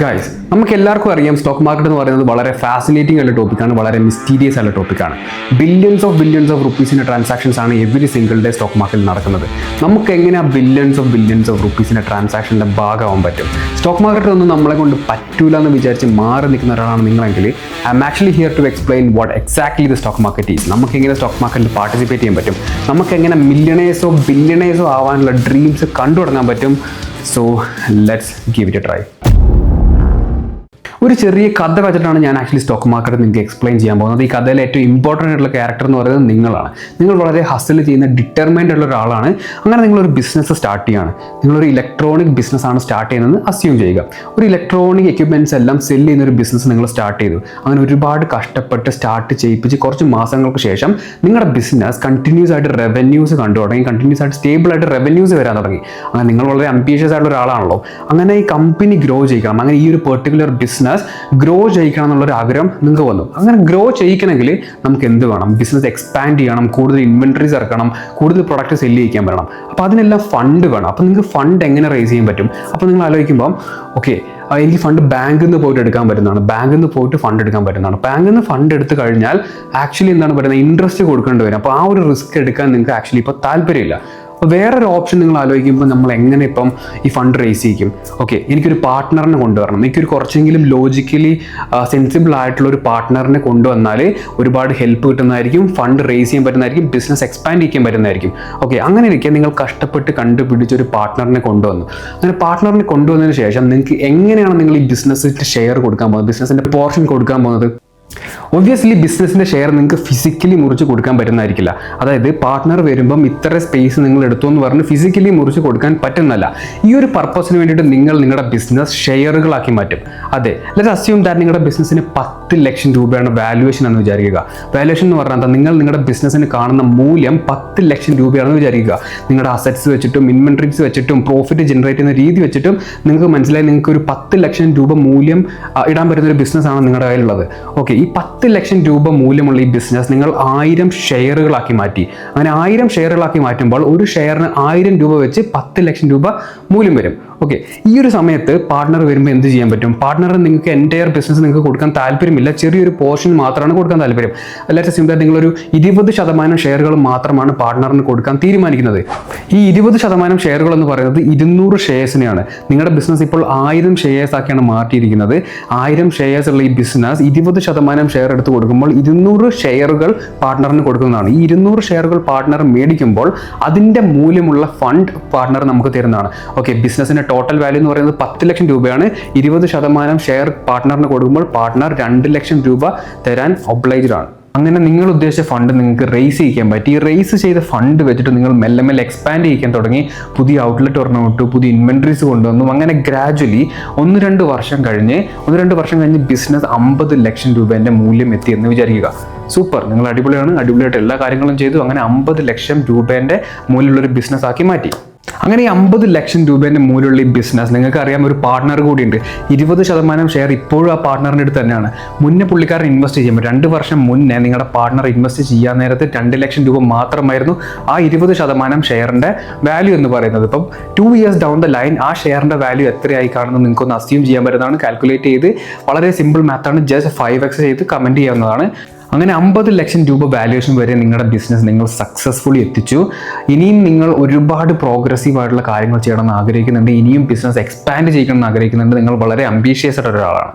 Guys, നമുക്ക് എല്ലാവർക്കും അറിയാം സ്റ്റോക്ക് മാർക്കറ്റ് എന്ന് പറയുന്നത് വളരെ ഫാസിനേറ്റിംഗ് ആയിട്ടുള്ള ടോപ്പിക്കാണ്, വളരെ മിസ്റ്റീരിയസ് ആയിട്ടുള്ള ടോപ്പിക്കാണ്. ബില്യൺസ് ഓഫ് റുപ്പീസിൻ്റെ ട്രാൻസാക്ഷൻസ് ആണ് എവറി സിംഗിൾ ഡേ സ്റ്റോക്ക് മാർക്കറ്റിൽ നടക്കുന്നത്. നമുക്ക് എങ്ങനെ ആ ബില്യൺസ് ഓഫ് റുപ്പീസിൻ്റെ ട്രാൻസാക്ഷൻ്റെ ഭാഗമാവാൻ പറ്റും? സ്റ്റോക്ക് മാർക്കറ്റ് ഒന്നും നമ്മളെ കൊണ്ട് പറ്റൂല എന്ന് വിചാരിച്ച് മാറി നിൽക്കുന്ന ഒരാളാണ് നിങ്ങളെങ്കിൽ I am actually here to explain what exactly the stock market is. നമുക്ക് എങ്ങനെ സ്റ്റോക്ക് മാർക്കറ്റിൽ പാർട്ടിസിപ്പേറ്റ് ചെയ്യാൻ പറ്റും, നമുക്ക് എങ്ങനെ ബില്യണേഴ്സോ ആവാനുള്ള ഡ്രീംസ് കണ്ടു തുടങ്ങാൻ പറ്റും. So let's give it A try. ഒരു ചെറിയ കഥ വെച്ചിട്ടാണ് ഞാൻ ആക്ച്വലി സ്റ്റോക്ക് മാർക്കറ്റ് നിങ്ങൾക്ക് എക്സ്പ്ലെയിൻ ചെയ്യാൻ പോകുന്നത്. ഈ കഥയിലെ ഏറ്റവും ഇമ്പോർട്ടൻ്റ് ആയിട്ടുള്ള ക്യാരക്ടർ എന്ന് പറയുന്നത് നിങ്ങളാണ്. നിങ്ങൾ വളരെ ഹസിൽ ചെയ്യുന്ന ഡിറ്റർമൈൻഡ് ഉള്ള ഒരാളാണ്. അങ്ങനെ നിങ്ങളൊരു ബിസിനസ് സ്റ്റാർട്ട് ചെയ്യുകയാണ്. നിങ്ങളൊരു ഇലക്ട്രോണിക് ബിസിനസ്സാണ് സ്റ്റാർട്ട് ചെയ്യുന്നത് അസ്യൂം ചെയ്യുക. ഒരു ഇലക്ട്രോണിക് എക്യുപ്മെൻറ്റ്സ് എല്ലാം സെല് ചെയ്യുന്ന ഒരു ബിസിനസ് നിങ്ങൾ സ്റ്റാർട്ട് ചെയ്തു. അങ്ങനെ ഒരുപാട് കഷ്ടപ്പെട്ട് സ്റ്റാർട്ട് ചെയ്യിപ്പിച്ച് കുറച്ച് മാസങ്ങൾക്ക് ശേഷം നിങ്ങളുടെ ബിസിനസ് കണ്ടിന്യൂസ് ആയിട്ട് റവന്യൂസ് കണ്ടു തുടങ്ങി, കണ്ടിന്യൂസ് ആയിട്ട് സ്റ്റേബിൾ ആയിട്ട് റവന്യൂസ് വരാൻ തുടങ്ങി. അങ്ങനെ നിങ്ങൾ വളരെ അംബീഷ്യസ് ആയിട്ടുള്ള ഒരാളാണല്ലോ. അങ്ങനെ ഈ കമ്പനി ഗ്രോ ചെയ്യിക്കണം, അങ്ങനെ ഈ ഒരു പെർട്ടിക്കുലർ ബിസിനസ് ഗ്രോ ചെയ്യിക്കണം എന്നുള്ളൊരു ആഗ്രഹം നിങ്ങൾക്ക് വന്നു. അങ്ങനെ ഗ്രോ ചെയ്യിക്കണമെങ്കിൽ നമുക്ക് എന്ത് വേണം? ബിസിനസ് എക്സ്പാൻഡ് ചെയ്യണം, കൂടുതൽ ഇൻവെൻട്രീസ് ഇറക്കണം, കൂടുതൽ പ്രൊഡക്റ്റ് സെല്ല് ചെയ്യിക്കാൻ പറ്റണം. അപ്പോൾ അതിനെല്ലാം ഫണ്ട് വേണം. അപ്പോൾ നിങ്ങൾക്ക് ഫണ്ട് എങ്ങനെ റേസ് ചെയ്യാൻ പറ്റും? അപ്പോൾ നിങ്ങൾ ആലോചിക്കുമ്പോൾ ഓക്കെ, എനിക്ക് ഫണ്ട് ബാങ്കിൽ നിന്ന് പോയിട്ട് എടുക്കാൻ പറ്റുന്നതാണ്, ബാങ്കിൽ നിന്ന് പോയിട്ട് ഫണ്ട് എടുക്കാൻ പറ്റുന്നതാണ്. ബാങ്കിൽ നിന്ന് ഫണ്ട് എടുത്തു കഴിഞ്ഞാൽ ആക്ച്വലി എന്താണ് പറയുന്നത്, ഇൻട്രസ്റ്റ് കൊടുക്കേണ്ടി വരും. അപ്പോൾ ആ ഒരു റിസ്ക് എടുക്കാൻ നിങ്ങൾക്ക് ആക്ച്വലി ഇപ്പോൾ താല്പര്യമില്ല. അപ്പോൾ വേറൊരു ഓപ്ഷൻ നിങ്ങൾ ആലോചിക്കുമ്പോൾ നമ്മൾ എങ്ങനെ ഇപ്പം ഈ ഫണ്ട് റേസ് ചെയ്യിക്കും? ഓക്കെ, എനിക്കൊരു പാർട്ട്ണറിനെ കൊണ്ടുവരണം, എനിക്കൊരു കുറച്ചെങ്കിലും ലോജിക്കലി സെൻസിബിൾ ആയിട്ടുള്ള ഒരു പാർട്ട്ണറിനെ കൊണ്ടുവന്നാൽ ഒരുപാട് ഹെൽപ്പ് കിട്ടുന്നതായിരിക്കും, ഫണ്ട് റേസ് ചെയ്യാൻ പറ്റുന്നതായിരിക്കും, ബിസിനസ് എക്സ്പാൻഡ് ചെയ്യാൻ പറ്റുന്നതായിരിക്കും. ഓക്കെ, അങ്ങനെ ഇരിക്കുക നിങ്ങൾ കഷ്ടപ്പെട്ട് കണ്ടുപിടിച്ച ഒരു പാർട്ട്ണറിനെ കൊണ്ടുവന്നു. അങ്ങനെ പാർട്ട്ണറിനെ കൊണ്ടുവന്നതിന് ശേഷം നിങ്ങൾക്ക് എങ്ങനെയാണ് നിങ്ങൾ ഈ ബിസിനസ്സിൻ്റെ ഷെയർ കൊടുക്കാൻ പോകുന്നത്, ബിസിനസ്സിൻ്റെ പോർഷൻ കൊടുക്കാൻ പോകുന്നത്? ഒബ്വിയസ്ലി ബിസിനസ്സിൻ്റെ ഷെയർ നിങ്ങൾക്ക് ഫിസിക്കലി മുറിച്ച് കൊടുക്കാൻ പറ്റുന്നതായിരിക്കില്ല. അതായത് പാർട്ട്ണർ വരുമ്പം ഇത്ര സ്പേസ് നിങ്ങൾ എടുത്തു എന്ന് പറഞ്ഞ് ഫിസിക്കലി മുറിച്ച് കൊടുക്കാൻ പറ്റുന്നല്ല. ഈ ഒരു പർപ്പസിന് വേണ്ടിയിട്ട് നിങ്ങൾ നിങ്ങളുടെ ബിസിനസ് ഷെയറുകളാക്കി മാറ്റും. അതെ, ലെറ്റ്സ് അസ്യൂം ദാറ്റ് നിങ്ങളുടെ ബിസിനസ്സിന് 10 ലക്ഷം രൂപയാണ് വാല്യുവേഷൻ എന്ന് വിചാരിക്കുക. വാല്യുവേഷൻ എന്ന് പറഞ്ഞാൽ നിങ്ങൾ നിങ്ങളുടെ ബിസിനസ്സിന് കാണുന്ന മൂല്യം 10 ലക്ഷം രൂപയാണെന്ന് വിചാരിക്കുക. നിങ്ങളുടെ അസറ്റ്സ് വെച്ചിട്ടും ഇൻവെൻട്രീസ് വെച്ചിട്ടും പ്രോഫിറ്റ് ജനറേറ്റ് ചെയ്യുന്ന രീതി വെച്ചിട്ടും നിങ്ങൾക്ക് മനസ്സിലായി നിങ്ങൾക്ക് ഒരു 10 ലക്ഷം രൂപ മൂല്യം ഇടാൻ പറ്റുന്ന ഒരു ബിസിനസ്സാണ് നിങ്ങളുടെ കയ്യിലുള്ളത്. ഓക്കെ, ഈ 10 ലക്ഷം രൂപ മൂല്യമുള്ള ഈ ബിസിനസ് നിങ്ങൾ 1000 ഷെയറുകളാക്കി മാറ്റി. അങ്ങനെ 1000 ഷെയറുകളാക്കി മാറ്റുമ്പോൾ ഒരു ഷെയറിന് 1000 രൂപ വെച്ച് 10 ലക്ഷം രൂപ മൂല്യം വരും. ഓക്കെ, ഈ ഒരു സമയത്ത് പാർട്ട്ണർ വരുമ്പോൾ എന്ത് ചെയ്യാൻ പറ്റും? പാർട്ട്ണറിന് നിങ്ങൾക്ക് എൻറ്റയർ ബിസിനസ് നിങ്ങൾക്ക് കൊടുക്കാൻ താല്പര്യമില്ല, ചെറിയൊരു പോർഷൻ മാത്രമാണ് കൊടുക്കാൻ താല്പര്യം. ലെറ്റ്സ് അസ്യൂം ദാറ്റ് നിങ്ങളൊരു 20% ഷെയറുകൾ മാത്രമാണ് പാർട്ട്ണറിന് കൊടുക്കാൻ തീരുമാനിക്കുന്നത്. ഈ 20% ഷെയറുകൾ എന്ന് പറയുന്നത് 200 ഷെയർസിനെയാണ്. നിങ്ങളുടെ ബിസിനസ് ഇപ്പോൾ 1000 ഷെയർസ് ആക്കിയാണ് മാറ്റിയിരിക്കുന്നത്. 1000 ഷെയർസ് ഉള്ള ഈ ബിസിനസ് 20% ഷെയർ എടുത്ത് കൊടുക്കുമ്പോൾ 200 ഷെയറുകൾ പാർട്ട്ണറിന് കൊടുക്കുന്നതാണ്. ഈ 200 ഷെയറുകൾ പാർട്ട്ണർ മേടിക്കുമ്പോൾ അതിൻ്റെ മൂല്യമുള്ള ഫണ്ട് പാർട്ട്ണർ നമുക്ക് തരുന്നതാണ്. ഓക്കെ, ബിസിനസിന്റെ ടോട്ടൽ വാല്യൂ എന്ന് പറയുന്നത് 10 ലക്ഷം രൂപയാണ്. 20% ഷെയർ പാർട്ട്ണറിന് കൊടുക്കുമ്പോൾ പാർട്ട്ണർ 2 ലക്ഷം രൂപ തരാൻ ഒബ്ലൈജ്ഡ് ആണ്. അങ്ങനെ നിങ്ങൾ ഉദ്ദേശിച്ച ഫണ്ട് നിങ്ങൾക്ക് റേസ് ചെയ്യിക്കാൻ പറ്റി. ഈ റേസ് ചെയ്ത ഫണ്ട് വെച്ചിട്ട് നിങ്ങൾ മെല്ലെ മെല്ലെ എക്സ്പാൻഡ് ചെയ്യിക്കാൻ തുടങ്ങി. പുതിയ ഔട്ട്ലെറ്റ് ഒരെണ്ണം ഇട്ടു, പുതിയ ഇൻവെൻട്രീസ് കൊണ്ടുവന്നു. അങ്ങനെ ഗ്രാജുവലി 1-2 വർഷം കഴിഞ്ഞ് ബിസിനസ് 50 ലക്ഷം രൂപേൻ്റെ മൂല്യം എത്തി എന്ന് വിചാരിക്കുക. സൂപ്പർ, നിങ്ങൾ അടിപൊളിയായിട്ട് എല്ലാ കാര്യങ്ങളും ചെയ്തു. അങ്ങനെ 50 ലക്ഷം രൂപേൻ്റെ മൂല്യമുള്ളൊരു ബിസിനസ് ആക്കി മാറ്റി. അങ്ങനെ ഈ 50 ലക്ഷം രൂപേൻ്റെ മൂല്യമുള്ള ഈ ബിസിനസ് നിങ്ങൾക്ക് അറിയാം ഒരു പാർട്ട്ണർ കൂടിയുണ്ട്. 20% ഷെയർ ഇപ്പോഴും ആ പാർട്ട്ണറിൻ്റെ അടുത്ത് തന്നെയാണ്. മുന്നേ പുള്ളിക്കാരൻ ഇൻവെസ്റ്റ് ചെയ്യുമ്പോൾ 2 വർഷം മുന്നേ നിങ്ങളുടെ പാർട്ട്ണർ ഇൻവെസ്റ്റ് ചെയ്യാൻ നേരത്ത് 2 ലക്ഷം രൂപ മാത്രമായിരുന്നു ആ 20% ഷെയറിൻ്റെ വാല്യൂ എന്ന് പറയുന്നത്. ഇപ്പം 2 ഇയേഴ്സ് ഡൗൺ ദ ലൈൻ ആ ഷെയറിൻ്റെ വാല്യൂ എത്രയായി കാണുന്നത് നിങ്ങൾക്കൊന്ന് അസ്യൂം ചെയ്യാൻ പറ്റുന്നതാണ്. കാൽക്കുലേറ്റ് ചെയ്ത് വളരെ സിമ്പിൾ മാത്താണ്, ജസ്റ്റ് 5x ചെയ്ത് കമൻറ്റ് ചെയ്യാവുന്നതാണ്. അങ്ങനെ 50 ലക്ഷം രൂപ വാല്യുവേഷൻ വരെ നിങ്ങളുടെ ബിസിനസ് നിങ്ങൾ സക്സസ്ഫുള്ളി എത്തിച്ചു. ഇനിയും നിങ്ങൾ ഒരുപാട് പ്രോഗ്രസീവ് ആയിട്ടുള്ള കാര്യങ്ങൾ ചെയ്യണമെന്ന് ആഗ്രഹിക്കുന്നുണ്ട്, ഇനിയും ബിസിനസ് എക്സ്പാൻഡ് ചെയ്യണമെന്ന് ആഗ്രഹിക്കുന്നുണ്ട്. നിങ്ങൾ വളരെ അംബീഷ്യസ് ആയിട്ടുള്ള ഒരാളാണ്.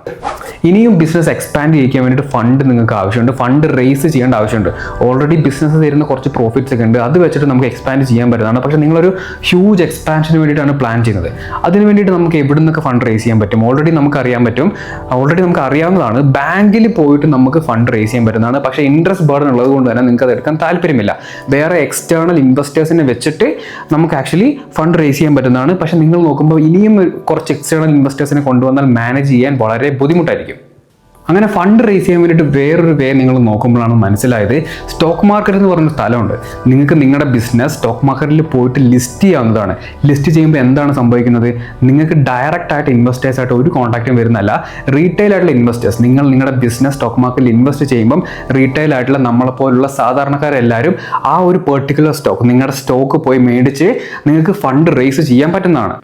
ഇനിയും ബിസിനസ് എക്സ്പാൻഡ് ചെയ്യിക്കാൻ വേണ്ടിയിട്ട് ഫണ്ട് നിങ്ങൾക്ക് ആവശ്യമുണ്ട്, ഫണ്ട് റേസ് ചെയ്യേണ്ട ആവശ്യമുണ്ട്. ഓൾറെഡി ബിസിനസ് തരുന്ന കുറച്ച് പ്രോഫിറ്റ്സ് ഒക്കെ ഉണ്ട്, അത് വെച്ചിട്ട് നമുക്ക് എക്സ്പാൻഡ് ചെയ്യാൻ പറ്റുന്നതാണ്. പക്ഷേ നിങ്ങളൊരു ഹ്യൂജ് എക്സ്പാൻഷന് വേണ്ടിയിട്ടാണ് പ്ലാൻ ചെയ്യുന്നത്. അതിന് വേണ്ടിയിട്ട് നമുക്ക് എവിടെ നിന്നൊക്കെ ഫണ്ട് റേസ് ചെയ്യാൻ പറ്റും? ഓൾറെഡി നമുക്ക് അറിയാവുന്നതാണ്, ബാങ്കിൽ പോയിട്ട് നമുക്ക് ഫണ്ട് റേസ് ചെയ്യാൻ പറ്റുന്നതാണ്. പക്ഷേ ഇൻട്രസ്റ്റ് ബർഡൻ ഉള്ളത് കൊണ്ട് തന്നെ നിങ്ങൾക്ക് അത് എടുക്കാൻ താല്പര്യമില്ല. വേറെ എക്സ്റ്റേണൽ ഇൻവെസ്റ്റേഴ്സിനെ വെച്ചിട്ട് നമുക്ക് ആക്ച്വലി ഫണ്ട് റേസ് ചെയ്യാൻ പറ്റുന്നതാണ്. പക്ഷേ നിങ്ങൾ നോക്കുമ്പോൾ ഇനിയും കുറച്ച് എക്സ്റ്റേണൽ ഇൻവെസ്റ്റേഴ്സിനെ കൊണ്ടുവന്നാൽ മാനേജ് ചെയ്യാൻ വളരെ ബുദ്ധിമുട്ടായിരിക്കും. അങ്ങനെ ഫണ്ട് റേസ് ചെയ്യാൻ വേണ്ടിയിട്ട് വേറൊരു വേ നിങ്ങൾ നോക്കുമ്പോഴാണ് മനസ്സിലായത് സ്റ്റോക്ക് മാർക്കറ്റ് എന്ന് പറയുന്ന സ്ഥലമുണ്ട്. നിങ്ങൾക്ക് നിങ്ങളുടെ ബിസിനസ് സ്റ്റോക്ക് മാർക്കറ്റിൽ പോയിട്ട് ലിസ്റ്റ് ചെയ്യാവുന്നതാണ്. ലിസ്റ്റ് ചെയ്യുമ്പോൾ എന്താണ് സംഭവിക്കുന്നത്? നിങ്ങൾക്ക് ഡയറക്റ്റ് ആയിട്ട് ഇൻവെസ്റ്റേഴ്സായിട്ട് ഒരു കോൺടാക്റ്റും വരുന്നല്ല. റീറ്റെയിൽ ആയിട്ടുള്ള ഇൻവെസ്റ്റേഴ്സ്, നിങ്ങളുടെ ബിസിനസ് സ്റ്റോക്ക് മാർക്കറ്റിൽ ഇൻവെസ്റ്റ് ചെയ്യുമ്പം റീറ്റെയിൽ ആയിട്ടുള്ള നമ്മളെപ്പോലുള്ള സാധാരണക്കാരെല്ലാവരും ആ ഒരു പെർട്ടിക്കുലർ സ്റ്റോക്ക്, നിങ്ങളുടെ സ്റ്റോക്ക് പോയി മേടിച്ച് നിങ്ങൾക്ക് ഫണ്ട് റേസ് ചെയ്യാൻ പറ്റുന്നതാണ്.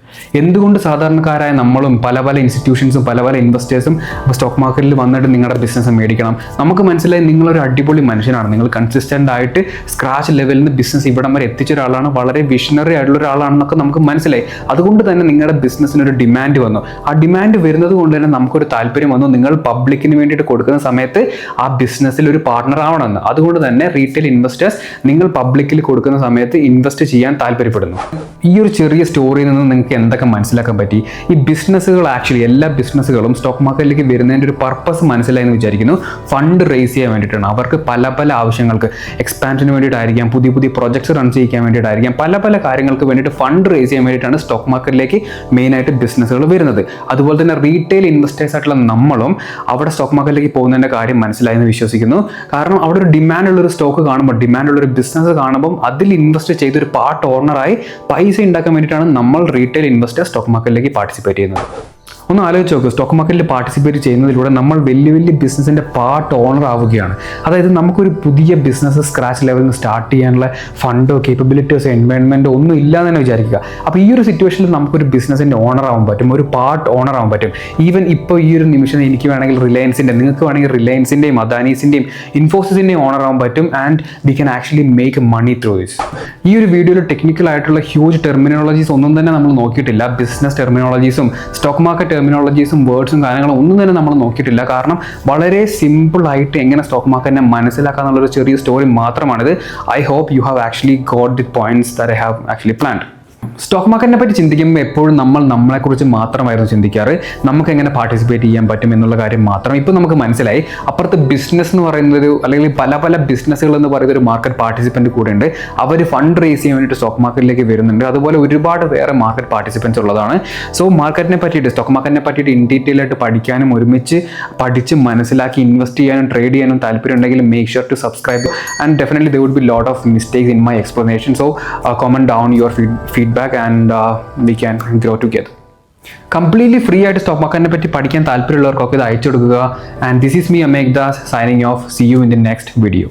എന്തുകൊണ്ട് സാധാരണക്കാരായ നമ്മളും പല പല ഇൻസ്റ്റിറ്റ്യൂഷൻസും പല പല ഇൻവെസ്റ്റേഴ്സും സ്റ്റോക്ക് മാർക്കറ്റിൽ വന്നിട്ട് നിങ്ങളുടെ ബിസിനസ് മേടിക്കണം? നമുക്ക് മനസ്സിലായി നിങ്ങളൊരു അടിപൊളി മനുഷ്യനാണ്. നിങ്ങൾ കൺസിസ്റ്റന്റ് ആയിട്ട് സ്ക്രാച്ച് ലെവലിൽ നിന്ന് ബിസിനസ് ഇവിടം വരെ എത്തിച്ച ഒരാളാണ്, വളരെ വിഷണറി ആയിട്ടുള്ള ഒരാളാണെന്നൊക്കെ നമുക്ക് മനസ്സിലായി. അതുകൊണ്ട് തന്നെ നിങ്ങളുടെ ബിസിനസ്സിന് ഒരു ഡിമാൻഡ് വന്നു. ആ ഡിമാൻഡ് വരുന്നത് കൊണ്ട് തന്നെ നമുക്കൊരു താല്പര്യം വന്നു, നിങ്ങൾ പബ്ലിക്കിന് വേണ്ടിയിട്ട് കൊടുക്കുന്ന സമയത്ത് ആ ബിസിനസ്സിൽ ഒരു പാർട്ണർ ആവണമെന്ന്. അതുകൊണ്ട് തന്നെ റീറ്റെയിൽ ഇൻവെസ്റ്റേഴ്സ് നിങ്ങൾ പബ്ലിക്കിൽ കൊടുക്കുന്ന സമയത്ത് ഇൻവെസ്റ്റ് ചെയ്യാൻ താല്പര്യപ്പെടുന്നു. ഈ ഒരു ചെറിയ സ്റ്റോറിയിൽ നിന്ന് നിങ്ങൾക്ക് എന്തൊക്കെ മനസ്സിലാക്കാൻ പറ്റി? ഈ ബിസിനസ്സുകൾ ആക്ച്വലി എല്ലാ ബിസിനസ്സുകളും സ്റ്റോക്ക് മാർക്കറ്റിലേക്ക് വരുന്നതിൻ്റെ ഒരു പർപ്പസ് മനസ്സിലായെന്ന് വിചാരിക്കുന്നു. ഫണ്ട് റേസ് ചെയ്യാൻ വേണ്ടിയിട്ടാണ്. അവർക്ക് പല പല ആവശ്യങ്ങൾക്ക്, എക്സ്പാൻഷന് വേണ്ടിയിട്ടായിരിക്കാം, പുതിയ പുതിയ പ്രൊജക്ട്സ് റൺ ചെയ്യിക്കാൻ വേണ്ടിയിട്ടായിരിക്കാം, പല പല കാര്യങ്ങൾക്ക് വേണ്ടിയിട്ട് ഫണ്ട് റേസ് ചെയ്യാൻ വേണ്ടിയിട്ടാണ് സ്റ്റോക്ക് മാർക്കറ്റിലേക്ക് മെയിനായിട്ട് ബിസിനസ്സുകൾ വരുന്നത്. അതുപോലെ തന്നെ റീറ്റെയിൽ ഇൻവെസ്റ്റേഴ്സ് ആയിട്ടുള്ള നമ്മളും അവിടെ സ്റ്റോക്ക് മാർക്കറ്റിലേക്ക് പോകുന്നതിൻ്റെ കാര്യം മനസ്സിലായെന്ന് വിശ്വസിക്കുന്നു. കാരണം അവിടെ ഒരു ഡിമാൻഡുള്ളൊരു സ്റ്റോക്ക് കാണുമ്പോൾ, ഡിമാൻഡുള്ളൊരു ബിസിനസ് കാണുമ്പോൾ അതിൽ ഇൻവെസ്റ്റ് ചെയ്തൊരു പാർട്ട് ഓണറായി പൈസ ഉണ്ടാക്കാൻ വേണ്ടിയിട്ടാണ് നമ്മൾ റീറ്റെയിൽ ഇൻവെസ്റ്റേഴ്സ് സ്റ്റോക്ക് മാർക്കറ്റിലേക്ക് പാർട്ടിസിപ്പേറ്റ് ചെയ്യുന്നത്. ഒന്ന് ആലോചിച്ച് നോക്കുക, സ്റ്റോക്ക് മാർക്കറ്റിൽ പാർട്ടിസിപ്പേറ്റ് ചെയ്യുന്നതിലൂടെ നമ്മൾ വലിയ വലിയ ബിസിനസ്സിൻ്റെ പാർട്ട് ഓണർ ആവുകയാണ്. അതായത് നമുക്കൊരു പുതിയ ബിസിനസ് സ്ക്രാച്ച് ലെവലിൽ നിന്ന് സ്റ്റാർട്ട് ചെയ്യാനുള്ള ഫണ്ടോ കേപ്പബിലിറ്റീസോ എൻവയോൺമെൻറ്റോ ഒന്നും ഇല്ലാന്ന് തന്നെ വിചാരിക്കുക. അപ്പോൾ ഈ ഒരു സിറ്റുവേഷനിൽ നമുക്കൊരു ബിസിനസ്സിൻ്റെ ഓണർ ആവാൻ പറ്റും, ഒരു പാർട്ട് ഓണർ ആവാൻ പറ്റും. ഈവൻ ഇപ്പോൾ ഈ ഒരു നിമിഷം എനിക്ക് വേണമെങ്കിൽ റിലയൻസിൻ്റെ, നിങ്ങൾക്ക് വേണമെങ്കിൽ റിലയൻസിൻ്റെയും അദാനീസിൻ്റെയും ഇൻഫോസിസിൻ്റെയും ഓണർ ആവാൻ പറ്റും. And we can actually make money through this. ഈ ഒരു വീഡിയോയിൽ ടെക്നിക്കൽ ആയിട്ടുള്ള ഹ്യൂജ് ടെർമിനോളജീസ് ഒന്നും തന്നെ നമ്മൾ നോക്കിയിട്ടില്ല. ബിസിനസ് ടെർമിനോളജീസും സ്റ്റോക്ക് മാർക്കറ്റ് ടെർമിനോളജീസും വേർഡ്സും കാര്യങ്ങളും ഒന്നും തന്നെ നമ്മൾ നോക്കിയിട്ടില്ല. കാരണം വളരെ സിമ്പിളായിട്ട് എങ്ങനെ സ്റ്റോക്ക് മാർക്കറ്റിനെ മനസ്സിലാക്കാന്നുള്ളൊരു ചെറിയ സ്റ്റോറി മാത്രമാണിത്. I hope you have actually got the points that I have actually planned. Stock മാർക്കറ്റിനെ പറ്റി ചിന്തിക്കുമ്പോൾ എപ്പോഴും നമ്മളെക്കുറിച്ച് മാത്രമായിരുന്നു ചിന്തിക്കാറ്. നമുക്ക് എങ്ങനെ പാർട്ടിസിപ്പേറ്റ് ചെയ്യാൻ പറ്റും എന്നുള്ള കാര്യം മാത്രം. ഇപ്പോൾ നമുക്ക് മനസ്സിലായി അപ്പുറത്ത് ബിസിനസ് എന്ന് പറയുന്നൊരു, അല്ലെങ്കിൽ പല പല ബിസിനസ്സുകൾ എന്ന് പറയുന്ന ഒരു മാർക്കറ്റ് പാർട്ടിസിപ്പൻറ്റ് കൂടെ ഉണ്ട്. അവർ ഫണ്ട് റേസ് ചെയ്യാൻ വേണ്ടിയിട്ട് സ്റ്റോക്ക് മാർക്കറ്റിലേക്ക് വരുന്നുണ്ട്. അതുപോലെ ഒരുപാട് വേറെ മാർക്കറ്റ് പാർട്ടിസിപ്പൻസ് ഉള്ളതാണ്. സോ മാർക്കറ്റിനെ പറ്റിയിട്ട്, സ്റ്റോക്ക് മാർക്കറ്റിനെ പറ്റിയിട്ട് ഇൻ ഡീറ്റെയിൽ ആയിട്ട് പഠിക്കാനും ഒരുമിച്ച് പഠിച്ച് മനസ്സിലാക്കി ഇൻവെസ്റ്റ് ചെയ്യാനും ട്രേഡ് ചെയ്യാനും താല്പര്യം ഉണ്ടെങ്കിൽ make sure to subscribe. And definitely there would be lot of mistakes in my explanation. So comment down your feedback and we can grow together. Completely free ആയിട്ട് സ്റ്റോക്ക് മാർക്കറ്റിനെ പറ്റി പഠിക്കാൻ താല്പര്യമുള്ളവർക്കൊക്കെ ഇത് അയച്ചു കൊടുക്കുക. And this is me Amek Das signing off. See you in the next video.